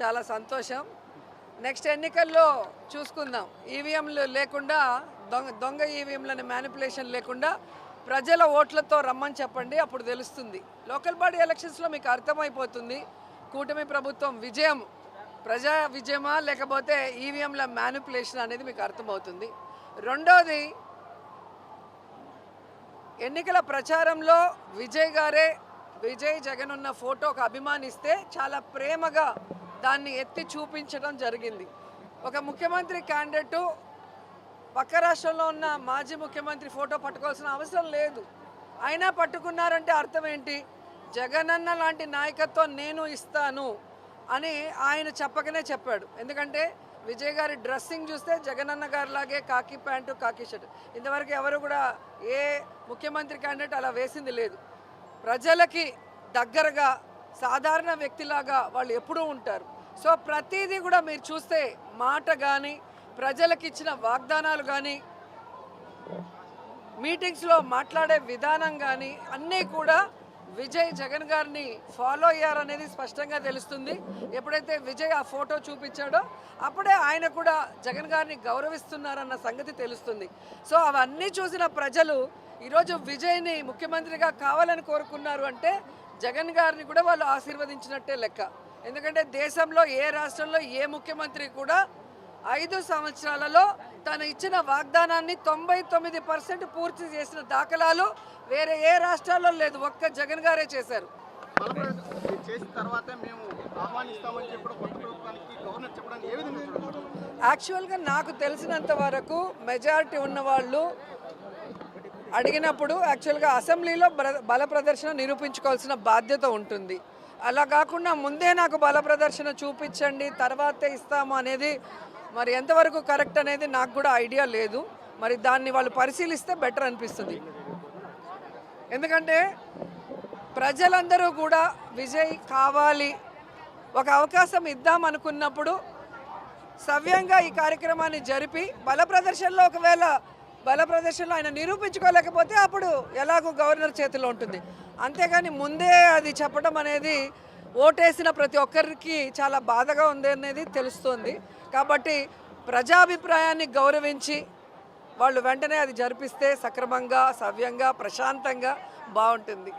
చాలా సంతోషం. నెక్స్ట్ ఎన్నికల్లో చూసుకుందాం. ఈవీఎంలు లేకుండా దొంగ ఈవీఎంలని మ్యానిపులేషన్ లేకుండా ప్రజల ఓట్లతో రమ్మని చెప్పండి, అప్పుడు తెలుస్తుంది. లోకల్ బాడీ ఎలక్షన్స్లో మీకు అర్థమైపోతుంది కూటమి ప్రభుత్వం విజయం ప్రజా విజయమా లేకపోతే ఈవీఎంల మ్యానిపులేషన్ అనేది మీకు అర్థమవుతుంది. రెండోది, ఎన్నికల ప్రచారంలో విజయ్ జగన్ ఉన్న ఫోటోకు అభిమానిస్తే చాలా ప్రేమగా దాన్ని ఎత్తి చూపించడం జరిగింది. ఒక ముఖ్యమంత్రి క్యాండిడేటు పక్క రాష్ట్రంలో ఉన్న మాజీ ముఖ్యమంత్రి ఫోటో పట్టుకోవాల్సిన అవసరం లేదు. అయినా పట్టుకున్నారంటే అర్థం ఏంటి? జగనన్న లాంటి నాయకత్వం నేను ఇస్తాను అని ఆయన చెప్పకనే చెప్పాడు. ఎందుకంటే విజయ్ గారి డ్రెస్సింగ్ చూస్తే జగనన్న గారి లాగే కాకి ప్యాంటు కాకి షర్ట్. ఇంతవరకు ఎవరు కూడా ఏ ముఖ్యమంత్రి క్యాండిడేట్ అలా వేసింది లేదు. ప్రజలకి దగ్గరగా సాధారణ వ్యక్తిలాగా వాళ్ళు ఎప్పుడూ ఉంటారు. సో ప్రతిదీ కూడా మీరు చూస్తే మాట కానీ ప్రజలకు ఇచ్చిన వాగ్దానాలు కానీ మీటింగ్స్లో మాట్లాడే విధానం కానీ అన్నీ కూడా విజయ్ జగన్ గారిని ఫాలో అయ్యారనేది స్పష్టంగా తెలుస్తుంది. ఎప్పుడైతే విజయ్ ఆ ఫోటో చూపించాడో అప్పుడే ఆయన కూడా జగన్ గారిని గౌరవిస్తున్నారన్న సంగతి తెలుస్తుంది. సో అవన్నీ చూసిన ప్రజలు ఈరోజు విజయ్ని ముఖ్యమంత్రిగా కావాలని కోరుకున్నారు అంటే జగన్ గారిని కూడా వాళ్ళు ఆశీర్వదించినట్టే లెక్క. ఎందుకంటే దేశంలో ఏ రాష్ట్రంలో ఏ ముఖ్యమంత్రి కూడా 5 సంవత్సరాలలో తను ఇచ్చిన వాగ్దానాన్ని 99% పూర్తి చేసిన దాఖలాలు వేరే ఏ రాష్ట్రాల్లో లేదు. ఒక్క జగన్ గారే చేశారు. యాక్చువల్గా నాకు తెలిసినంత వరకు మెజారిటీ ఉన్న వాళ్ళు అడిగినప్పుడు యాక్చువల్గా అసెంబ్లీలో బల ప్రదర్శన నిరూపించుకోవాల్సిన బాధ్యత ఉంటుంది. అలా కాకుండా ముందే నాకు బల ప్రదర్శన చూపించండి తర్వాతే ఇస్తాము అనేది మరి ఎంతవరకు కరెక్ట్ అనేది నాకు కూడా ఐడియా లేదు. మరి దాన్ని వాళ్ళు పరిశీలిస్తే బెటర్ అనిపిస్తుంది. ఎందుకంటే ప్రజలందరూ కూడా విజయ్ కావాలి, ఒక అవకాశం ఇద్దాం అనుకున్నప్పుడు సవ్యంగా ఈ కార్యక్రమాన్ని జరిపి బల ప్రదర్శనలో ఒకవేళ బల ప్రదర్శనలో ఆయన నిరూపించుకోలేకపోతే అప్పుడు ఎలాగో గవర్నర్ చేతిలో ఉంటుంది. అంతేగాని ముందే అది చెప్పడం అనేది ఓటేసిన ప్రతి ఒక్కరికి చాలా బాధగా ఉంది అనేది తెలుస్తుంది. కాబట్టి ప్రజాభిప్రాయాన్ని గౌరవించి వాళ్ళు వెంటనే అది జరిపిస్తే సక్రమంగా సవ్యంగా ప్రశాంతంగా బాగుంటుంది.